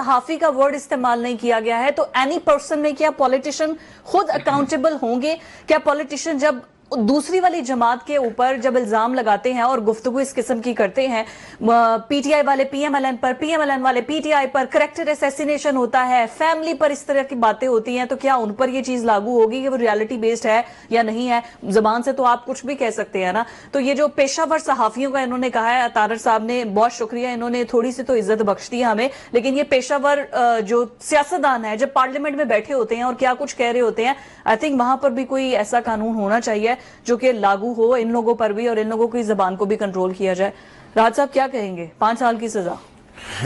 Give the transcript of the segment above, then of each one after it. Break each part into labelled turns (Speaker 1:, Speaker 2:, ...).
Speaker 1: सहाफी का वर्ड इस्तेमाल नहीं किया गया है, तो एनी पर्सन में क्या पॉलिटिशियन खुद अकाउंटेबल होंगे? क्या पॉलिटिशियन जब दूसरी वाली जमात के ऊपर जब इल्जाम लगाते हैं और गुफ्तगू इस किस्म की करते हैं, पीटीआई वाले पीएमएलएन पर, पीएमएलएन वाले पीटीआई पर, करेक्टर असैसिनेशन होता है, फैमिली पर इस तरह की बातें होती हैं, तो क्या उन पर यह चीज लागू होगी कि वो रियलिटी बेस्ड है या नहीं है? जबान से तो आप कुछ भी कह सकते हैं ना। तो ये जो पेशावर सहाफियों का इन्होंने कहा है, तारर साहब ने, बहुत शुक्रिया, इन्होंने थोड़ी सी तो इज्जत बख्श दी हमें, लेकिन ये पेशावर जो सियासतदान है जब पार्लियामेंट में बैठे होते हैं और क्या कुछ कह रहे होते हैं, आई थिंक वहां पर भी कोई ऐसा कानून होना चाहिए जो कि लागू हो इन लोगों पर भी और इन लोगों की जबान को भी कंट्रोल किया जाए। राज साहब क्या कहेंगे? 5 साल की सजा।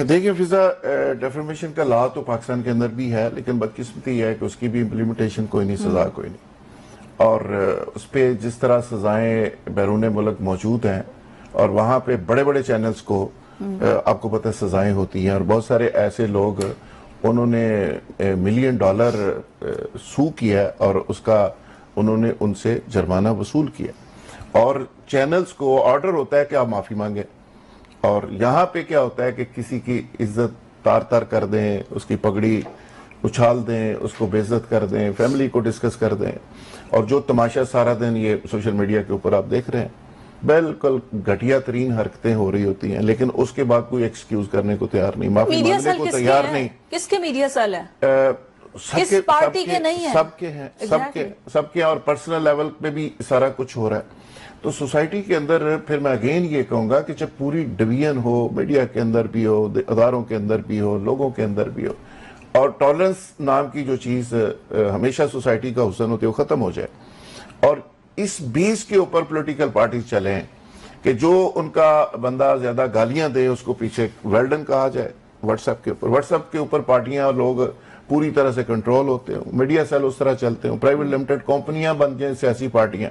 Speaker 2: देखिए फिजा, डेफेमेशन का लॉ तो पाकिस्तान के अंदर भी है, लेकिन बदकिस्मती है कि उसकी भी इम्प्लीमेंटेशन कोई नहीं, सजा कोई नहीं। और उस पर जिस तरह सजाएं बैरून मुल्क मौजूद हैं और वहां पे बड़े बड़े चैनल्स को आपको पता है सजाएं होती हैं, और बहुत सारे ऐसे लोग उन्होंने $1 मिलियन सू किया और उसका उन्होंने उनसे जुर्माना वसूल किया। और चैनल्स को ऑर्डर होता है कि आप माफी मांगे, और यहाँ पे क्या होता है कि किसी की इज्जत तार तार कर दें, उसकी पगड़ी उछाल दें, उसको बेइज्जत कर दें, फैमिली को डिस्कस कर दें, और जो तमाशा सारा दिन ये सोशल मीडिया के ऊपर आप देख रहे हैं, बिल्कुल घटिया तरीन हरकतें हो रही होती हैं, लेकिन उसके बाद कोई एक्सक्यूज करने को तैयार नहीं, माफी मांगने को तैयार नहीं।
Speaker 1: किसके मीडिया सेल है?
Speaker 2: सबके
Speaker 1: पार्टी के नहीं है,
Speaker 2: सबके हैं, सबके और पर्सनल लेवल पे भी सारा कुछ हो रहा है। तो सोसाइटी के अंदर फिर मैं अगेन ये कहूंगा कि जब पूरी डिवीजन हो, मीडिया के अंदर भी हो, अदारों के अंदर भी हो, लोगों के अंदर भी हो, और टॉलरेंस नाम की जो चीज हमेशा सोसाइटी का हुस्न होती है वो खत्म हो जाए, और इस बेस के ऊपर पॉलिटिकल पार्टी चलें कि जो उनका बंदा ज्यादा गालियां दे उसको पीछे वेल्डन कहा जाए। व्हाट्सएप के ऊपर पार्टियां और लोग पूरी तरह से कंट्रोल होते हो, मीडिया सेल उस तरह चलते हो, प्राइवेट लिमिटेड कंपनियां बन जाए सियासी पार्टियां,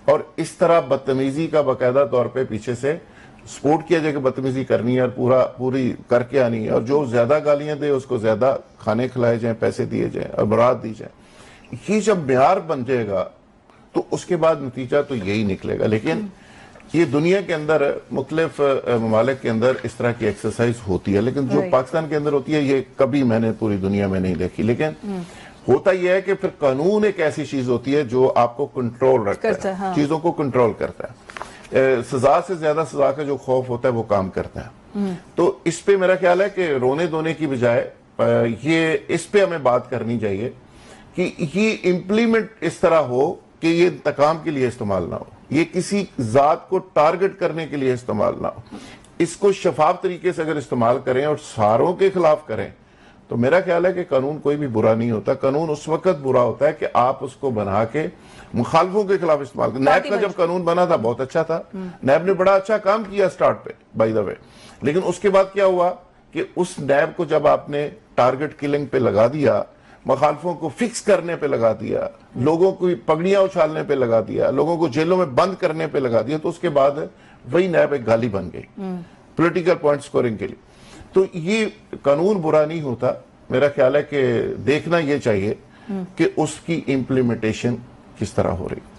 Speaker 2: और इस तरह बदतमीजी का बाकायदा तौर पे पीछे से सपोर्ट किया जाए कि बदतमीजी करनी है और पूरी करके आनी है, और जो ज्यादा गालियां दे उसको ज्यादा खाने खिलाए जाए, पैसे दिए जाए और मुराद दी जाए। ये जब म्यार बन जाएगा तो उसके बाद नतीजा तो यही निकलेगा। लेकिन ये दुनिया के अंदर मुख्तलिफ ममालिक के अंदर इस तरह की एक्सरसाइज होती है, लेकिन जो पाकिस्तान के अंदर होती है ये कभी मैंने पूरी दुनिया में नहीं देखी। लेकिन होता यह है कि फिर कानून एक ऐसी चीज होती है जो आपको कंट्रोल रखता है, हाँ। चीजों को कंट्रोल करता है। सजा से ज्यादा सजा का जो खौफ होता है वो काम करता है। तो इस पे मेरा ख्याल है कि रोने धोने की बजाय ये इस पे हमें बात करनी चाहिए कि ये इम्प्लीमेंट इस तरह हो कि ये इंतकाम के लिए इस्तेमाल ना हो, ये किसी जात को टारगेट करने के लिए इस्तेमाल ना हो। इसको शफाफ तरीके से अगर इस्तेमाल करें और सारों के खिलाफ करें तो मेरा ख्याल है कि कानून कोई भी बुरा नहीं होता। कानून उस वक्त बुरा होता है कि आप उसको बना के मुखालफों के खिलाफ इस्तेमाल करें। नैब का जब कानून बना था बहुत अच्छा था, नैब ने बड़ा अच्छा काम किया स्टार्ट पे बाय द वे, लेकिन उसके बाद क्या हुआ कि उस नैब को जब आपने टारगेट किलिंग पे लगा दिया, मुखालफों को फिक्स करने पे लगा दिया, लोगों को पगड़ियां उछालने पे लगा दिया, लोगों को जेलों में बंद करने पे लगा दिया, तो उसके बाद वही नैब एक गाली बन गई पॉलिटिकल पॉइंट स्कोरिंग के लिए। तो ये कानून बुरा नहीं होता, मेरा ख्याल है कि देखना ये चाहिए कि उसकी इम्प्लीमेंटेशन किस तरह हो रही है।